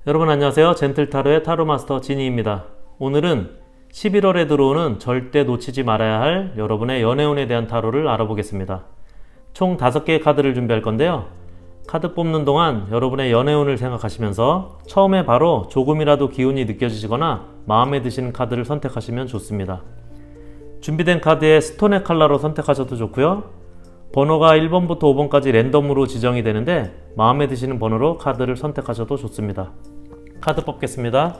여러분 안녕하세요. 젠틀타로의 타로마스터 지니입니다. 오늘은 11월에 들어오는 절대 놓치지 말아야 할 여러분의 연애운에 대한 타로를 알아보겠습니다. 총 5개의 카드를 준비할 건데요. 카드 뽑는 동안 여러분의 연애운을 생각하시면서 처음에 바로 조금이라도 기운이 느껴지시거나 마음에 드시는 카드를 선택하시면 좋습니다. 준비된 카드의 스톤의 컬러로 선택하셔도 좋고요. 번호가 1번부터 5번까지 랜덤으로 지정이 되는데 마음에 드시는 번호로 카드를 선택하셔도 좋습니다. 카드 뽑겠습니다.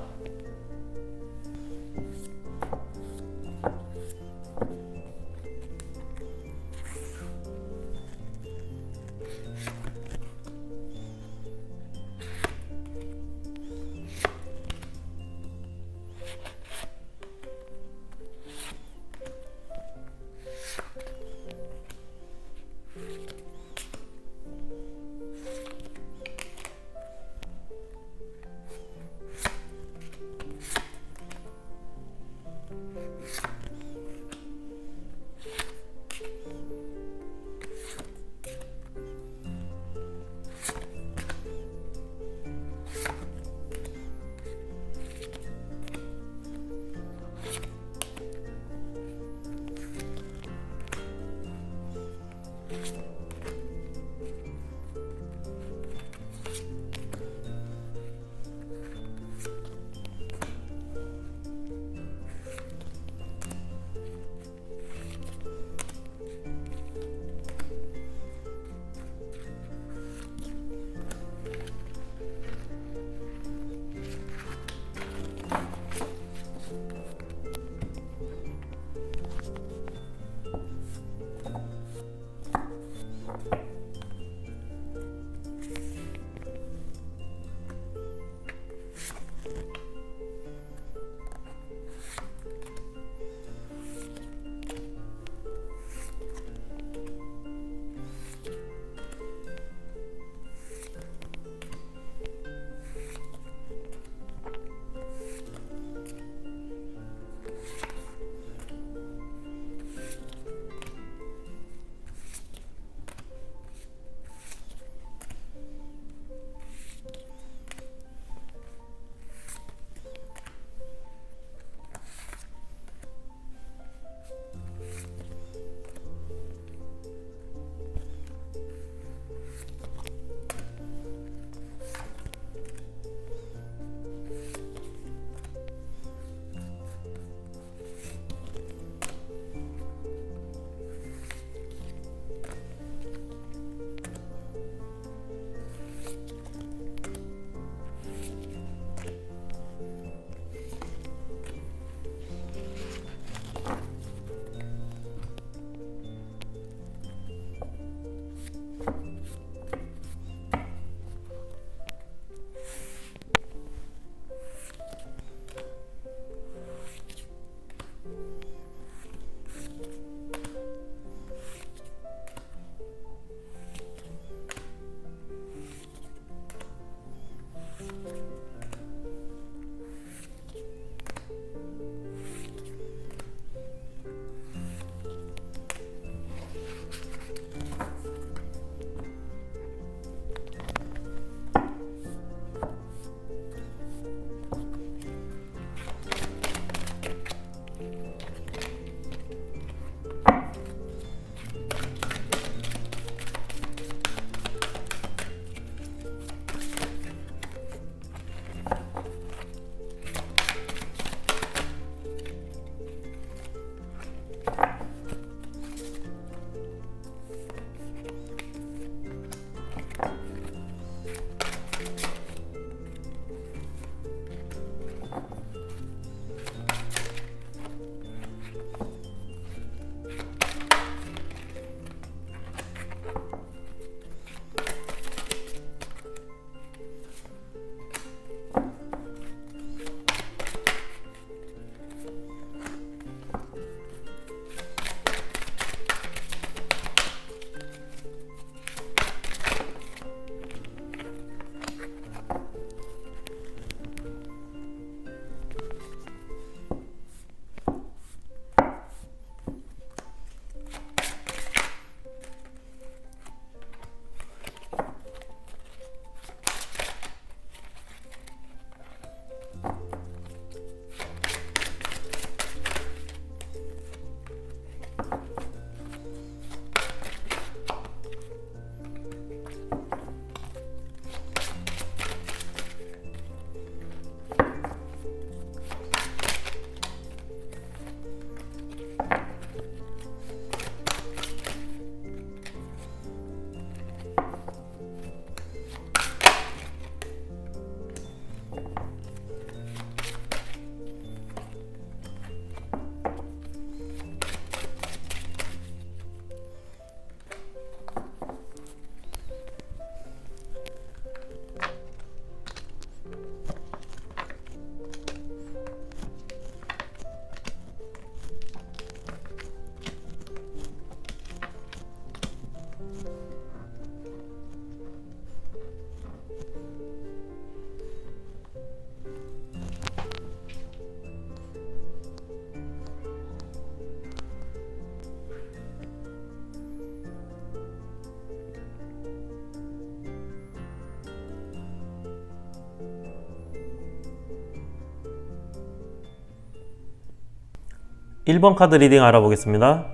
일 번 카드 리딩 알아보겠습니다.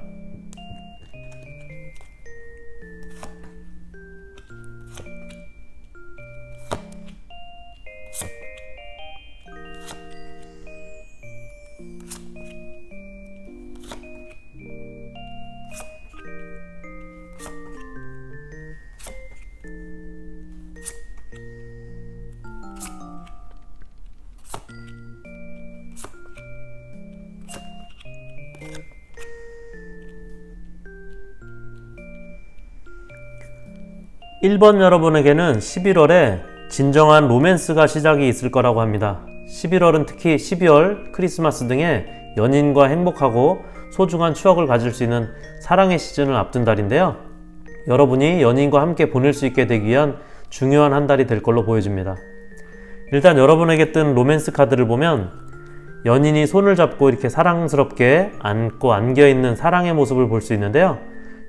일 번 여러분에게는 11월에 진정한 로맨스가 시작이 있을 거라고 합니다. 11월은 특히 12월, 크리스마스 등의 연인과 행복하고 소중한 추억을 가질 수 있는 사랑의 시즌을 앞둔 달인데요. 여러분이 연인과 함께 보낼 수 있게 되기 위한 중요한 한 달이 될 걸로 보여집니다. 일단 여러분에게 뜬 로맨스 카드를 보면 연인이 손을 잡고 이렇게 사랑스럽게 안고 안겨있는 사랑의 모습을 볼 수 있는데요.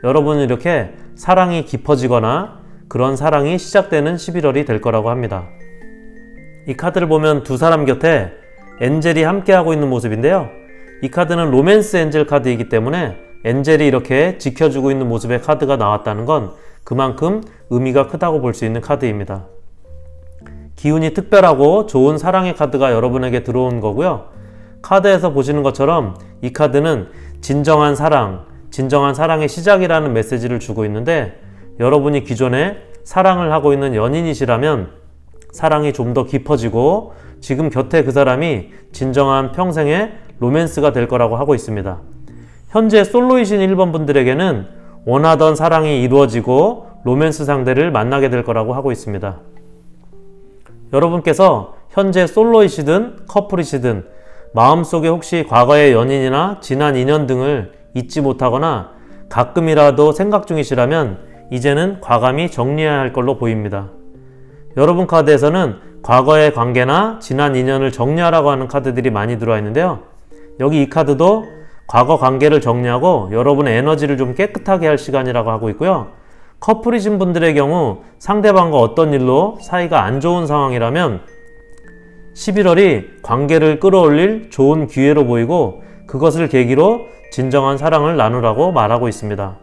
여러분은 이렇게 사랑이 깊어지거나 그런 사랑이 시작되는 11월이 될 거라고 합니다. 이 카드를 보면 두 사람 곁에 엔젤이 함께하고 있는 모습인데요. 이 카드는 로맨스 엔젤 카드이기 때문에 엔젤이 이렇게 지켜주고 있는 모습의 카드가 나왔다는 건 그만큼 의미가 크다고 볼 수 있는 카드입니다. 기운이 특별하고 좋은 사랑의 카드가 여러분에게 들어온 거고요. 카드에서 보시는 것처럼 이 카드는 진정한 사랑의 시작이라는 메시지를 주고 있는데, 여러분이 기존에 사랑을 하고 있는 연인이시라면 사랑이 좀 더 깊어지고 지금 곁에 그 사람이 진정한 평생의 로맨스가 될 거라고 하고 있습니다. 현재 솔로이신 1번 분들에게는 원하던 사랑이 이루어지고 로맨스 상대를 만나게 될 거라고 하고 있습니다. 여러분께서 현재 솔로이시든 커플이시든 마음속에 혹시 과거의 연인이나 지난 인연 등을 잊지 못하거나 가끔이라도 생각 중이시라면 이제는 과감히 정리해야 할 걸로 보입니다. 여러분 카드에서는 과거의 관계나 지난 인연을 정리하라고 하는 카드들이 많이 들어와 있는데요. 여기 이 카드도 과거 관계를 정리하고 여러분의 에너지를 좀 깨끗하게 할 시간이라고 하고 있고요. 커플이신 분들의 경우 상대방과 어떤 일로 사이가 안 좋은 상황이라면 11월이 관계를 끌어올릴 좋은 기회로 보이고 그것을 계기로 진정한 사랑을 나누라고 말하고 있습니다.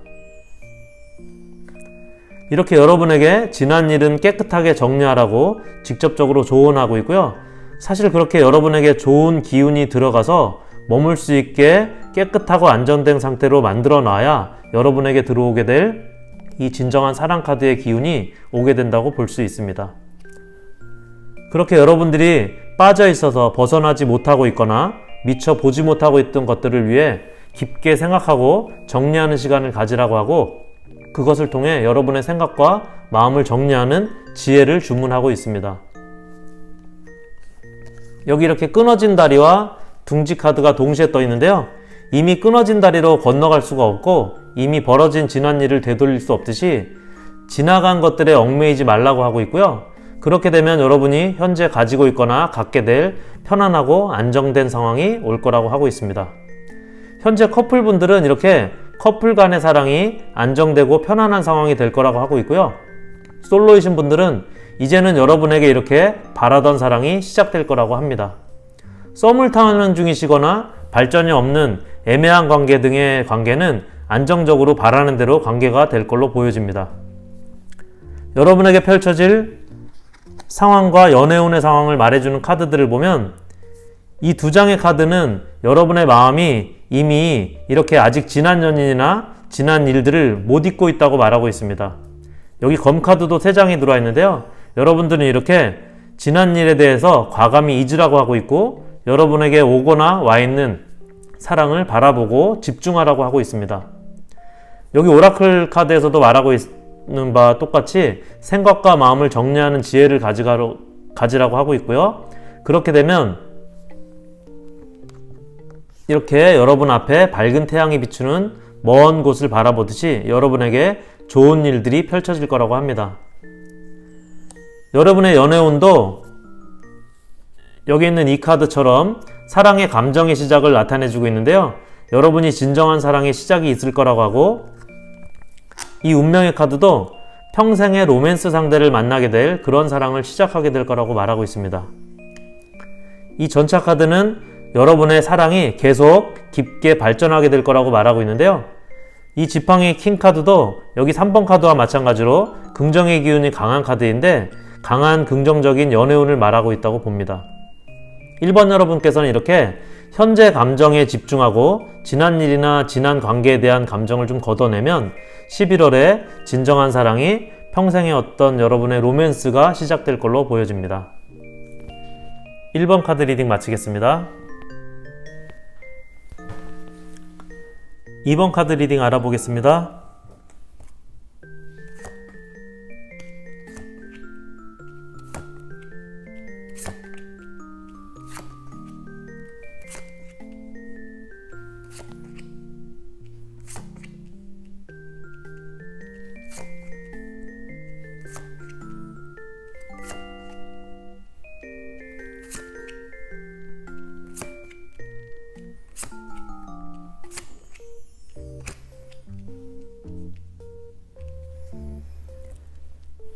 이렇게 여러분에게 지난 일은 깨끗하게 정리하라고 직접적으로 조언하고 있고요. 사실 그렇게 여러분에게 좋은 기운이 들어가서 머물 수 있게 깨끗하고 안정된 상태로 만들어 놔야 여러분에게 들어오게 될 이 진정한 사랑 카드의 기운이 오게 된다고 볼 수 있습니다. 그렇게 여러분들이 빠져 있어서 벗어나지 못하고 있거나 미처 보지 못하고 있던 것들을 위해 깊게 생각하고 정리하는 시간을 가지라고 하고, 그것을 통해 여러분의 생각과 마음을 정리하는 지혜를 주문하고 있습니다. 여기 이렇게 끊어진 다리와 둥지 카드가 동시에 떠 있는데요. 이미 끊어진 다리로 건너갈 수가 없고 이미 벌어진 지난 일을 되돌릴 수 없듯이 지나간 것들에 얽매이지 말라고 하고 있고요. 그렇게 되면 여러분이 현재 가지고 있거나 갖게 될 편안하고 안정된 상황이 올 거라고 하고 있습니다. 현재 커플분들은 이렇게 커플 간의 사랑이 안정되고 편안한 상황이 될 거라고 하고 있고요. 솔로이신 분들은 이제는 여러분에게 이렇게 바라던 사랑이 시작될 거라고 합니다. 썸을 타는 중이시거나 발전이 없는 애매한 관계 등의 관계는 안정적으로 바라는 대로 관계가 될 걸로 보여집니다. 여러분에게 펼쳐질 상황과 연애운의 상황을 말해주는 카드들을 보면 이 두 장의 카드는 여러분의 마음이 이미 이렇게 아직 지난 연인이나 지난 일들을 못 잊고 있다고 말하고 있습니다. 여기 검카드도 3장이 들어와 있는데요. 여러분들은 이렇게 지난 일에 대해서 과감히 잊으라고 하고 있고 여러분에게 오거나 와 있는 사랑을 바라보고 집중하라고 하고 있습니다. 여기 오라클 카드에서도 말하고 있는 바와 똑같이 생각과 마음을 정리하는 지혜를 가지라고 하고 있고요. 그렇게 되면 이렇게 여러분 앞에 밝은 태양이 비추는 먼 곳을 바라보듯이 여러분에게 좋은 일들이 펼쳐질 거라고 합니다. 여러분의 연애운도 여기 있는 이 카드처럼 사랑의 감정의 시작을 나타내주고 있는데요. 여러분이 진정한 사랑의 시작이 있을 거라고 하고 이 운명의 카드도 평생의 로맨스 상대를 만나게 될 그런 사랑을 시작하게 될 거라고 말하고 있습니다. 이 전차 카드는 여러분의 사랑이 계속 깊게 발전하게 될 거라고 말하고 있는데요. 이 지팡이 킹 카드도 여기 3번 카드와 마찬가지로 긍정의 기운이 강한 카드인데 강한 긍정적인 연애운을 말하고 있다고 봅니다. 1번 여러분께서는 이렇게 현재 감정에 집중하고 지난 일이나 지난 관계에 대한 감정을 좀 걷어내면 11월에 진정한 사랑이 평생의 어떤 여러분의 로맨스가 시작될 걸로 보여집니다. 1번 카드 리딩 마치겠습니다. 2번 카드 리딩 알아보겠습니다.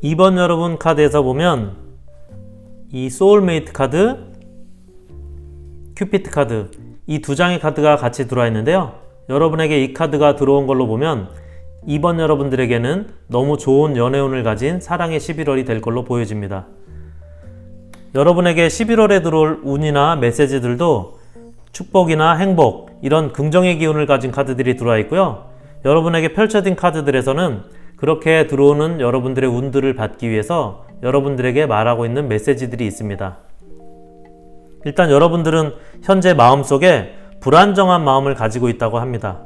2번 여러분 카드에서 보면 이 소울메이트 카드, 큐피트 카드 이 두 장의 카드가 같이 들어와 있는데요. 여러분에게 이 카드가 들어온 걸로 보면 2번 여러분들에게는 너무 좋은 연애운을 가진 사랑의 11월이 될 걸로 보여집니다. 여러분에게 11월에 들어올 운이나 메시지들도 축복이나 행복 이런 긍정의 기운을 가진 카드들이 들어와 있고요. 여러분에게 펼쳐진 카드들에서는 그렇게 들어오는 여러분들의 운들을 받기 위해서 여러분들에게 말하고 있는 메시지들이 있습니다. 일단 여러분들은 현재 마음속에 불안정한 마음을 가지고 있다고 합니다.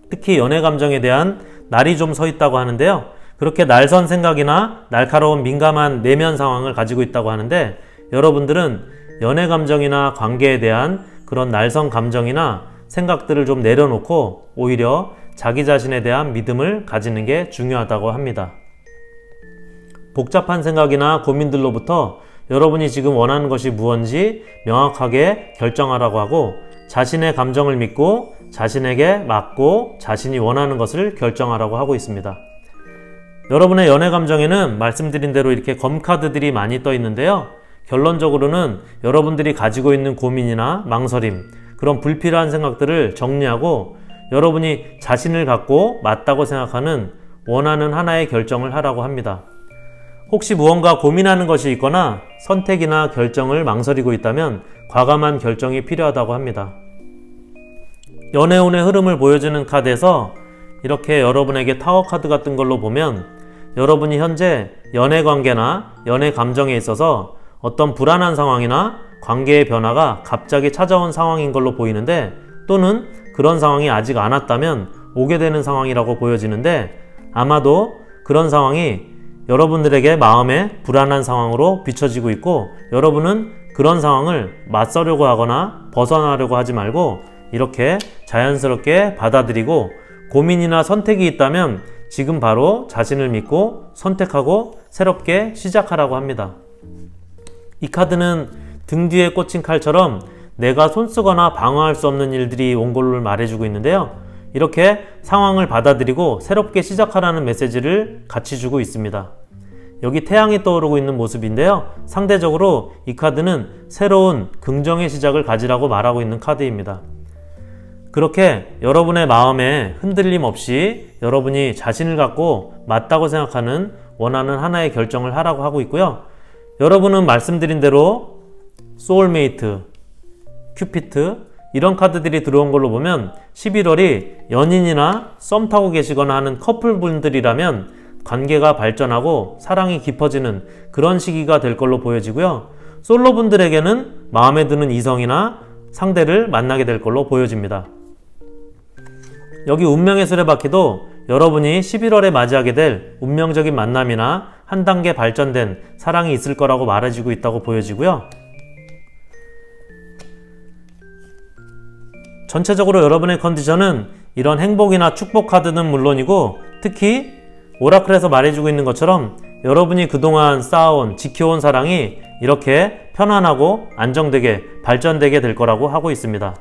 특히 연애 감정에 대한 날이 좀 서 있다고 하는데요. 그렇게 날선 생각이나 날카로운 민감한 내면 상황을 가지고 있다고 하는데 여러분들은 연애 감정이나 관계에 대한 그런 날선 감정이나 생각들을 좀 내려놓고 오히려 자기 자신에 대한 믿음을 가지는 게 중요하다고 합니다. 복잡한 생각이나 고민들로부터 여러분이 지금 원하는 것이 무엇인지 명확하게 결정하라고 하고 자신의 감정을 믿고 자신에게 맞고 자신이 원하는 것을 결정하라고 하고 있습니다. 여러분의 연애 감정에는 말씀드린 대로 이렇게 검카드들이 많이 떠 있는데요. 결론적으로는 여러분들이 가지고 있는 고민이나 망설임, 그런 불필요한 생각들을 정리하고 여러분이 자신을 갖고 맞다고 생각하는 원하는 하나의 결정을 하라고 합니다. 혹시 무언가 고민하는 것이 있거나 선택이나 결정을 망설이고 있다면 과감한 결정이 필요하다고 합니다. 연애운의 흐름을 보여주는 카드에서 이렇게 여러분에게 타워 카드 같은 걸로 보면 여러분이 현재 연애 관계나 연애 감정에 있어서 어떤 불안한 상황이나 관계의 변화가 갑자기 찾아온 상황인 걸로 보이는데 또는 그런 상황이 아직 안 왔다면 오게 되는 상황이라고 보여지는데 아마도 그런 상황이 여러분들에게 마음에 불안한 상황으로 비춰지고 있고 여러분은 그런 상황을 맞서려고 하거나 벗어나려고 하지 말고 이렇게 자연스럽게 받아들이고 고민이나 선택이 있다면 지금 바로 자신을 믿고 선택하고 새롭게 시작하라고 합니다. 이 카드는 등 뒤에 꽂힌 칼처럼 내가 손쓰거나 방어할 수 없는 일들이 온 걸로 말해주고 있는데요. 이렇게 상황을 받아들이고 새롭게 시작하라는 메시지를 같이 주고 있습니다. 여기 태양이 떠오르고 있는 모습인데요. 상대적으로 이 카드는 새로운 긍정의 시작을 가지라고 말하고 있는 카드입니다. 그렇게 여러분의 마음에 흔들림 없이 여러분이 자신을 갖고 맞다고 생각하는 원하는 하나의 결정을 하라고 하고 있고요. 여러분은 말씀드린 대로 소울메이트, 큐피트 이런 카드들이 들어온 걸로 보면 11월이 연인이나 썸 타고 계시거나 하는 커플분들이라면 관계가 발전하고 사랑이 깊어지는 그런 시기가 될 걸로 보여지고요. 솔로분들에게는 마음에 드는 이성이나 상대를 만나게 될 걸로 보여집니다. 여기 운명의 수레바퀴도 여러분이 11월에 맞이하게 될 운명적인 만남이나 한 단계 발전된 사랑이 있을 거라고 말해주고 있다고 보여지고요. 전체적으로 여러분의 컨디션은 이런 행복이나 축복 카드는 물론이고 특히 오라클에서 말해주고 있는 것처럼 여러분이 그동안 쌓아온 지켜온 사랑이 이렇게 편안하고 안정되게 발전되게 될 거라고 하고 있습니다.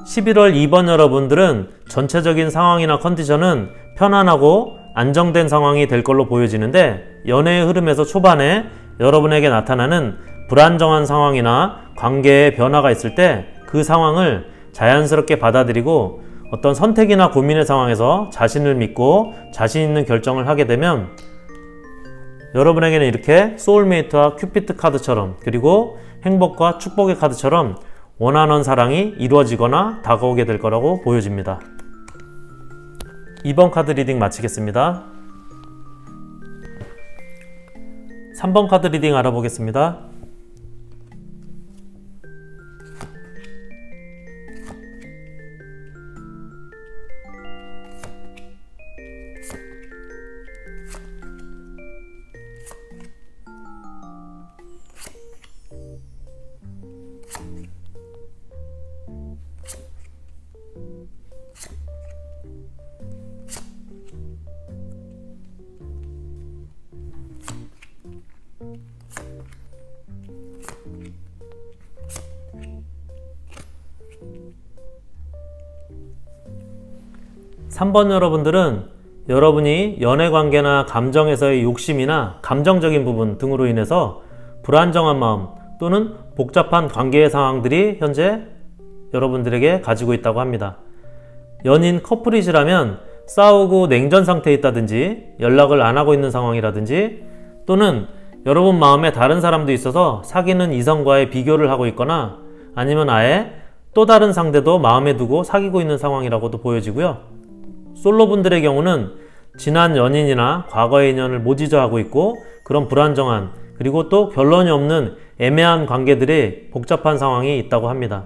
11월 2번 여러분들은 전체적인 상황이나 컨디션은 편안하고 안정된 상황이 될 걸로 보여지는데 연애의 흐름에서 초반에 여러분에게 나타나는 불안정한 상황이나 관계의 변화가 있을 때 그 상황을 자연스럽게 받아들이고 어떤 선택이나 고민의 상황에서 자신을 믿고 자신 있는 결정을 하게 되면 여러분에게는 이렇게 소울메이트와 큐피트 카드처럼 그리고 행복과 축복의 카드처럼 원하는 사랑이 이루어지거나 다가오게 될 거라고 보여집니다. 2번 카드 리딩 마치겠습니다. 3번 카드 리딩 알아보겠습니다. 3번 여러분들은 여러분이 연애관계나 감정에서의 욕심이나 감정적인 부분 등으로 인해서 불안정한 마음 또는 복잡한 관계의 상황들이 현재 여러분들에게 가지고 있다고 합니다. 연인 커플이시라면 싸우고 냉전 상태에 있다든지 연락을 안 하고 있는 상황이라든지 또는 여러분 마음에 다른 사람도 있어서 사귀는 이성과의 비교를 하고 있거나 아니면 아예 또 다른 상대도 마음에 두고 사귀고 있는 상황이라고도 보여지고요. 솔로분들의 경우는 지난 연인이나 과거의 인연을 모지저하고 있고 그런 불안정한 그리고 또 결론이 없는 애매한 관계들이 복잡한 상황이 있다고 합니다.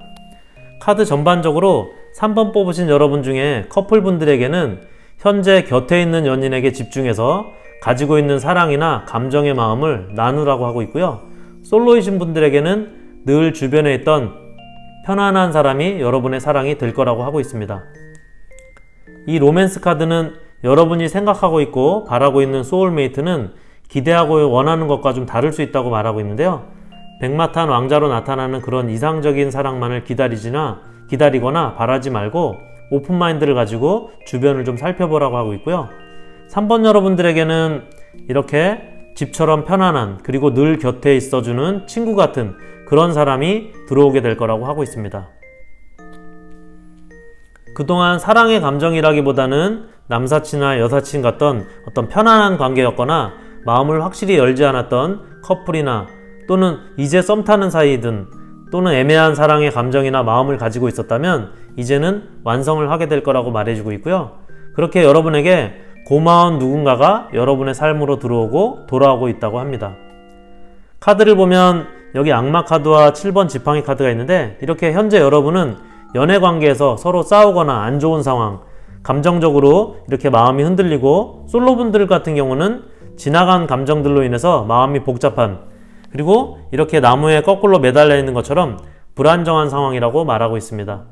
카드 전반적으로 3번 뽑으신 여러분 중에 커플분들에게는 현재 곁에 있는 연인에게 집중해서 가지고 있는 사랑이나 감정의 마음을 나누라고 하고 있고요. 솔로이신 분들에게는 늘 주변에 있던 편안한 사람이 여러분의 사랑이 될 거라고 하고 있습니다. 이 로맨스 카드는 여러분이 생각하고 있고 바라고 있는 소울메이트는 기대하고 원하는 것과 좀 다를 수 있다고 말하고 있는데요. 백마탄 왕자로 나타나는 그런 이상적인 사랑만을 기다리거나 바라지 말고 오픈마인드를 가지고 주변을 좀 살펴보라고 하고 있고요. 3번 여러분들에게는 이렇게 집처럼 편안한 그리고 늘 곁에 있어주는 친구 같은 그런 사람이 들어오게 될 거라고 하고 있습니다. 그동안 사랑의 감정이라기보다는 남사친이나 여사친 같던 어떤 편안한 관계였거나 마음을 확실히 열지 않았던 커플이나 또는 이제 썸 타는 사이든 또는 애매한 사랑의 감정이나 마음을 가지고 있었다면 이제는 완성을 하게 될 거라고 말해주고 있고요. 그렇게 여러분에게 고마운 누군가가 여러분의 삶으로 들어오고 돌아오고 있다고 합니다. 카드를 보면 여기 악마 카드와 7번 지팡이 카드가 있는데 이렇게 현재 여러분은 연애 관계에서 서로 싸우거나 안 좋은 상황, 감정적으로 이렇게 마음이 흔들리고 솔로분들 같은 경우는 지나간 감정들로 인해서 마음이 복잡한 그리고 이렇게 나무에 거꾸로 매달려 있는 것처럼 불안정한 상황이라고 말하고 있습니다.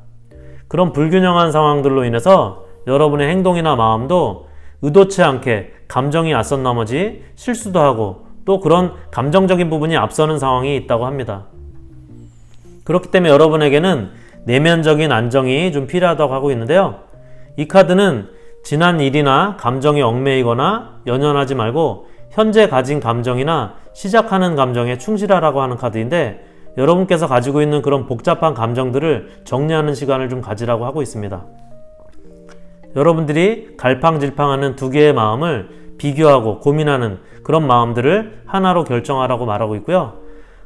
그런 불균형한 상황들로 인해서 여러분의 행동이나 마음도 의도치 않게 감정이 앞선 나머지 실수도 하고 또 그런 감정적인 부분이 앞서는 상황이 있다고 합니다. 그렇기 때문에 여러분에게는 내면적인 안정이 좀 필요하다고 하고 있는데요. 이 카드는 지난 일이나 감정에 얽매이거나 연연하지 말고 현재 가진 감정이나 시작하는 감정에 충실하라고 하는 카드인데, 여러분께서 가지고 있는 그런 복잡한 감정들을 정리하는 시간을 좀 가지라고 하고 있습니다. 여러분들이 갈팡질팡하는 두 개의 마음을 비교하고 고민하는 그런 마음들을 하나로 결정하라고 말하고 있고요.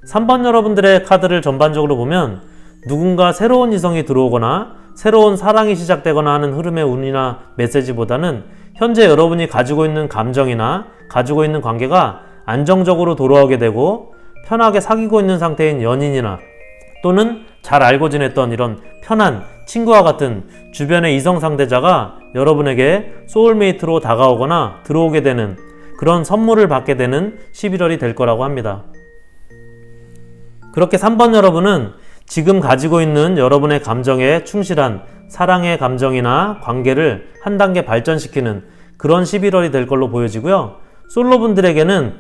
3번 여러분들의 카드를 전반적으로 보면 누군가 새로운 이성이 들어오거나 새로운 사랑이 시작되거나 하는 흐름의 운이나 메시지보다는 현재 여러분이 가지고 있는 감정이나 가지고 있는 관계가 안정적으로 돌아오게 되고 편하게 사귀고 있는 상태인 연인이나 또는 잘 알고 지냈던 이런 편한 친구와 같은 주변의 이성 상대자가 여러분에게 소울메이트로 다가오거나 들어오게 되는 그런 선물을 받게 되는 11월이 될 거라고 합니다. 그렇게 3번 여러분은 지금 가지고 있는 여러분의 감정에 충실한 사랑의 감정이나 관계를 한 단계 발전시키는 그런 11월이 될 걸로 보여지고요. 솔로분들에게는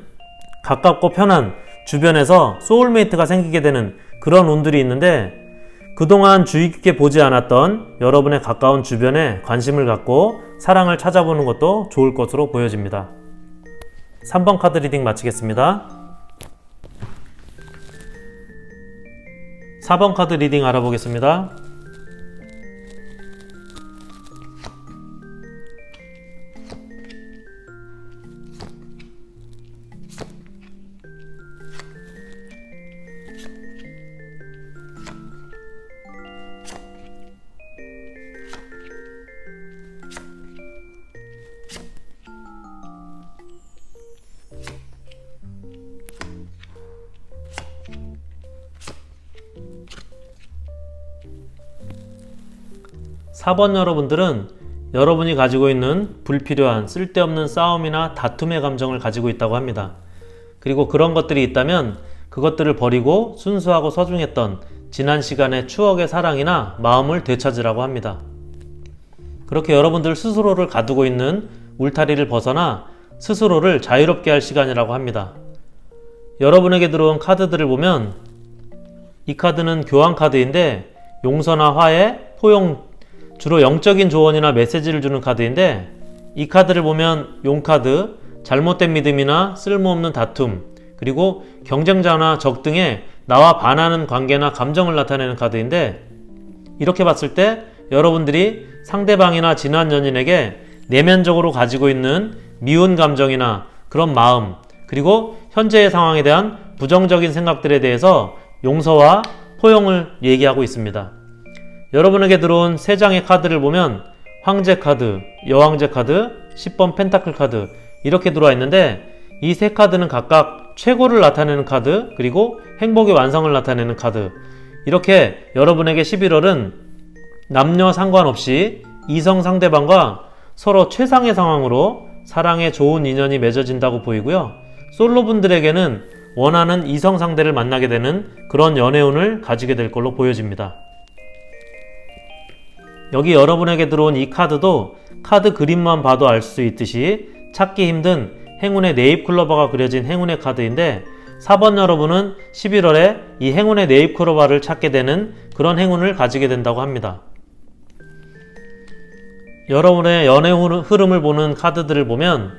가깝고 편한 주변에서 소울메이트가 생기게 되는 그런 운들이 있는데, 그동안 주의 깊게 보지 않았던 여러분의 가까운 주변에 관심을 갖고 사랑을 찾아보는 것도 좋을 것으로 보여집니다. 3번 카드 리딩 마치겠습니다. 4번 카드 리딩 알아보겠습니다. 4번 여러분들은 여러분이 가지고 있는 불필요한 쓸데없는 싸움이나 다툼의 감정을 가지고 있다고 합니다. 그리고 그런 것들이 있다면 그것들을 버리고 순수하고 소중했던 지난 시간의 추억의 사랑이나 마음을 되찾으라고 합니다. 그렇게 여러분들 스스로를 가두고 있는 울타리를 벗어나 스스로를 자유롭게 할 시간이라고 합니다. 여러분에게 들어온 카드들을 보면 이 카드는 교환 카드인데, 용서나 화해, 포용, 주로 영적인 조언이나 메시지를 주는 카드인데, 이 카드를 보면 용카드, 잘못된 믿음이나 쓸모없는 다툼, 그리고 경쟁자나 적 등의 나와 반하는 관계나 감정을 나타내는 카드인데, 이렇게 봤을 때 여러분들이 상대방이나 지난 연인에게 내면적으로 가지고 있는 미운 감정이나 그런 마음, 그리고 현재의 상황에 대한 부정적인 생각들에 대해서 용서와 포용을 얘기하고 있습니다. 여러분에게 들어온 3장의 카드를 보면 황제 카드, 여왕제 카드, 10번 펜타클 카드 이렇게 들어와 있는데, 이 3카드는 각각 최고를 나타내는 카드, 그리고 행복의 완성을 나타내는 카드. 이렇게 여러분에게 11월은 남녀 상관없이 이성 상대방과 서로 최상의 상황으로 사랑의 좋은 인연이 맺어진다고 보이고요. 솔로분들에게는 원하는 이성 상대를 만나게 되는 그런 연애운을 가지게 될 걸로 보여집니다. 여기 여러분에게 들어온 이 카드도 카드 그림만 봐도 알 수 있듯이 찾기 힘든 행운의 네잎클로버가 그려진 행운의 카드인데, 4번 여러분은 11월에 이 행운의 네잎클로버를 찾게 되는 그런 행운을 가지게 된다고 합니다. 여러분의 연애 흐름을 보는 카드들을 보면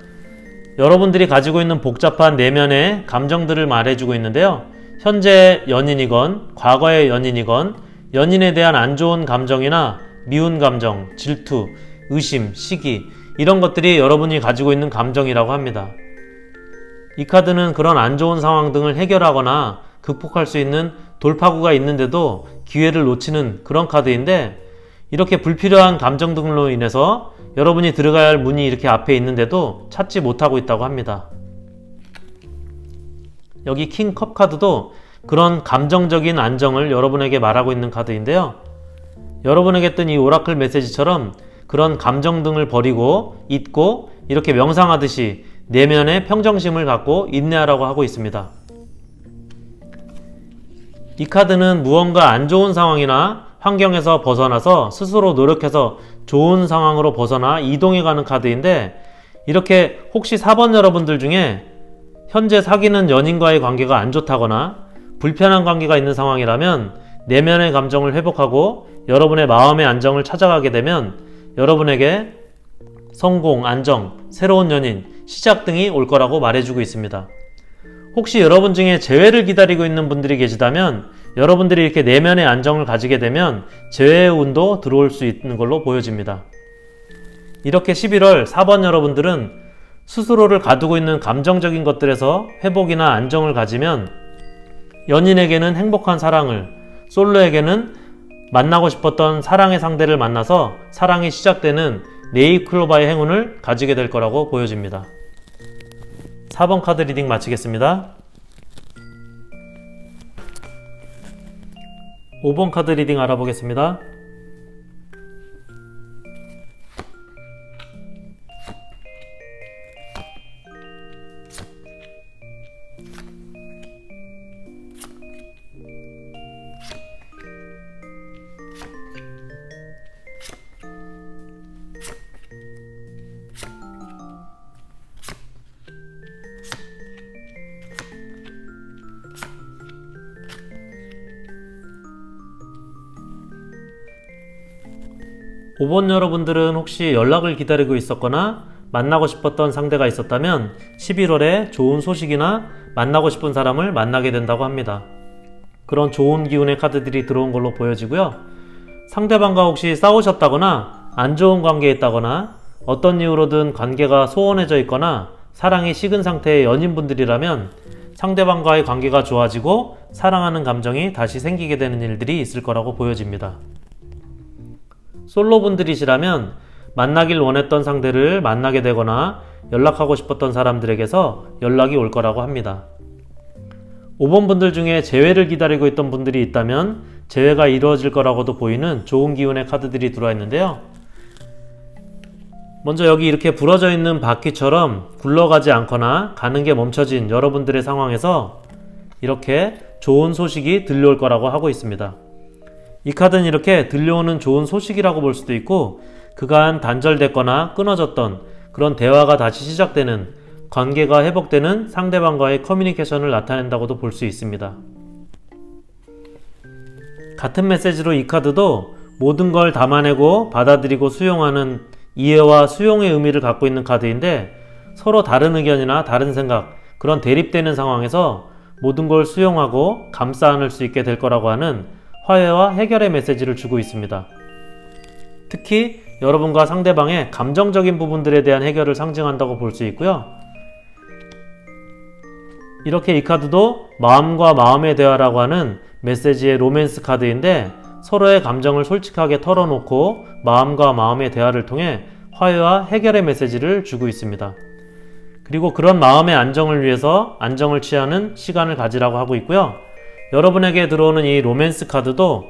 여러분들이 가지고 있는 복잡한 내면의 감정들을 말해주고 있는데요. 현재 연인이건 과거의 연인이건 연인에 대한 안 좋은 감정이나 미운 감정, 질투, 의심, 시기 이런 것들이 여러분이 가지고 있는 감정이라고 합니다. 이 카드는 그런 안 좋은 상황 등을 해결하거나 극복할 수 있는 돌파구가 있는데도 기회를 놓치는 그런 카드인데, 이렇게 불필요한 감정 등으로 인해서 여러분이 들어가야 할 문이 이렇게 앞에 있는데도 찾지 못하고 있다고 합니다. 여기 킹 컵 카드도 그런 감정적인 안정을 여러분에게 말하고 있는 카드인데요. 여러분에게 뜬 이 오라클 메시지처럼 그런 감정 등을 버리고 잊고 이렇게 명상하듯이 내면의 평정심을 갖고 인내하라고 하고 있습니다. 이 카드는 무언가 안 좋은 상황이나 환경에서 벗어나서 스스로 노력해서 좋은 상황으로 벗어나 이동해가는 카드인데, 이렇게 혹시 4번 여러분들 중에 현재 사귀는 연인과의 관계가 안 좋다거나 불편한 관계가 있는 상황이라면 내면의 감정을 회복하고 여러분의 마음의 안정을 찾아가게 되면 여러분에게 성공, 안정, 새로운 연인, 시작 등이 올 거라고 말해주고 있습니다. 혹시 여러분 중에 재회를 기다리고 있는 분들이 계시다면 여러분들이 이렇게 내면의 안정을 가지게 되면 재회의 운도 들어올 수 있는 걸로 보여집니다. 이렇게 11월 4번 여러분들은 스스로를 가두고 있는 감정적인 것들에서 회복이나 안정을 가지면 연인에게는 행복한 사랑을, 솔로에게는 만나고 싶었던 사랑의 상대를 만나서 사랑이 시작되는 네잎클로바의 행운을 가지게 될 거라고 보여집니다. 4번 카드 리딩 마치겠습니다. 5번 카드 리딩 알아보겠습니다. 5번 여러분들은 혹시 연락을 기다리고 있었거나 만나고 싶었던 상대가 있었다면 11월에 좋은 소식이나 만나고 싶은 사람을 만나게 된다고 합니다. 그런 좋은 기운의 카드들이 들어온 걸로 보여지고요. 상대방과 혹시 싸우셨다거나 안 좋은 관계에 있다거나 어떤 이유로든 관계가 소원해져 있거나 사랑이 식은 상태의 연인분들이라면 상대방과의 관계가 좋아지고 사랑하는 감정이 다시 생기게 되는 일들이 있을 거라고 보여집니다. 솔로분들이시라면 만나길 원했던 상대를 만나게 되거나 연락하고 싶었던 사람들에게서 연락이 올 거라고 합니다. 5번 분들 중에 재회를 기다리고 있던 분들이 있다면 재회가 이루어질 거라고도 보이는 좋은 기운의 카드들이 들어와 있는데요. 먼저 여기 이렇게 부러져 있는 바퀴처럼 굴러가지 않거나 가는 게 멈춰진 여러분들의 상황에서 이렇게 좋은 소식이 들려올 거라고 하고 있습니다. 이 카드는 이렇게 들려오는 좋은 소식이라고 볼 수도 있고 그간 단절됐거나 끊어졌던 그런 대화가 다시 시작되는, 관계가 회복되는 상대방과의 커뮤니케이션을 나타낸다고도 볼 수 있습니다. 같은 메시지로 이 카드도 모든 걸 담아내고 받아들이고 수용하는 이해와 수용의 의미를 갖고 있는 카드인데 서로 다른 의견이나 다른 생각, 그런 대립되는 상황에서 모든 걸 수용하고 감싸 안을 수 있게 될 거라고 하는 화해와 해결의 메시지를 주고 있습니다. 특히 여러분과 상대방의 감정적인 부분들에 대한 해결을 상징한다고 볼 수 있고요. 이렇게 이 카드도 마음과 마음의 대화라고 하는 메시지의 로맨스 카드인데 서로의 감정을 솔직하게 털어놓고 마음과 마음의 대화를 통해 화해와 해결의 메시지를 주고 있습니다. 그리고 그런 마음의 안정을 위해서 안정을 취하는 시간을 가지라고 하고 있고요. 여러분에게 들어오는 이 로맨스 카드도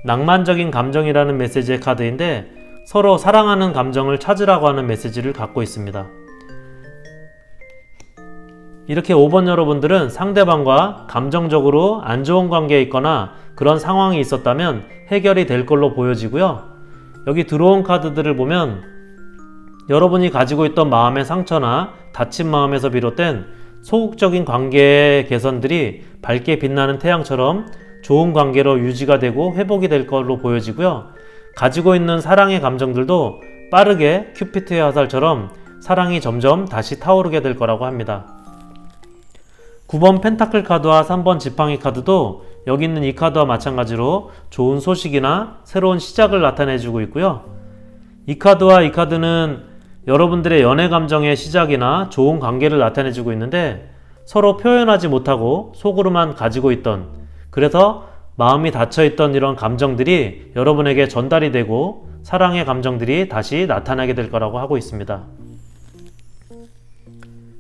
낭만적인 감정이라는 메시지의 카드인데 서로 사랑하는 감정을 찾으라고 하는 메시지를 갖고 있습니다. 이렇게 5번 여러분들은 상대방과 감정적으로 안 좋은 관계에 있거나 그런 상황이 있었다면 해결이 될 걸로 보여지고요. 여기 들어온 카드들을 보면 여러분이 가지고 있던 마음의 상처나 다친 마음에서 비롯된 소극적인 관계의 개선들이 밝게 빛나는 태양처럼 좋은 관계로 유지가 되고 회복이 될 걸로 보여지고요. 가지고 있는 사랑의 감정들도 빠르게 큐피트의 화살처럼 사랑이 점점 다시 타오르게 될 거라고 합니다. 9번 펜타클 카드와 3번 지팡이 카드도 여기 있는 이 카드와 마찬가지로 좋은 소식이나 새로운 시작을 나타내주고 있고요. 이 카드와 이 카드는 여러분들의 연애 감정의 시작이나 좋은 관계를 나타내주고 있는데 서로 표현하지 못하고 속으로만 가지고 있던, 그래서 마음이 닫혀있던 이런 감정들이 여러분에게 전달이 되고 사랑의 감정들이 다시 나타나게 될 거라고 하고 있습니다.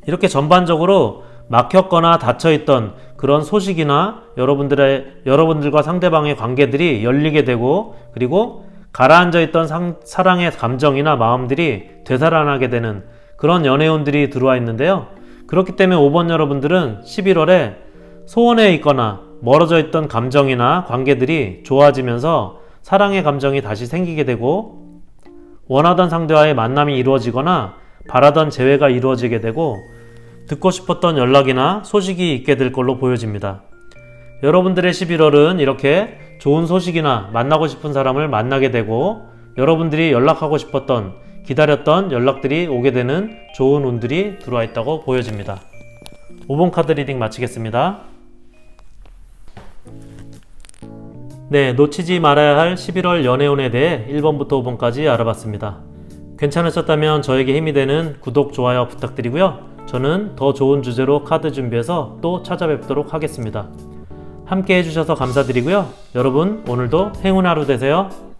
이렇게 전반적으로 막혔거나 닫혀있던 그런 소식이나 여러분들과 상대방의 관계들이 열리게 되고 그리고 가라앉아있던 사랑의 감정이나 마음들이 되살아나게 되는 그런 연애운들이 들어와 있는데요. 그렇기 때문에 5번 여러분들은 11월에 소원해 있거나 멀어져 있던 감정이나 관계들이 좋아지면서 사랑의 감정이 다시 생기게 되고 원하던 상대와의 만남이 이루어지거나 바라던 재회가 이루어지게 되고 듣고 싶었던 연락이나 소식이 있게 될 걸로 보여집니다. 여러분들의 11월은 이렇게 좋은 소식이나 만나고 싶은 사람을 만나게 되고 여러분들이 연락하고 싶었던 기다렸던 연락들이 오게 되는 좋은 운들이 들어와 있다고 보여집니다. 5번 카드 리딩 마치겠습니다. 네, 놓치지 말아야 할 11월 연애운에 대해 1번부터 5번까지 알아봤습니다. 괜찮으셨다면 저에게 힘이 되는 구독, 좋아요 부탁드리고요. 저는 더 좋은 주제로 카드 준비해서 또 찾아뵙도록 하겠습니다. 함께 해주셔서 감사드리고요. 여러분 오늘도 행운 하루 되세요.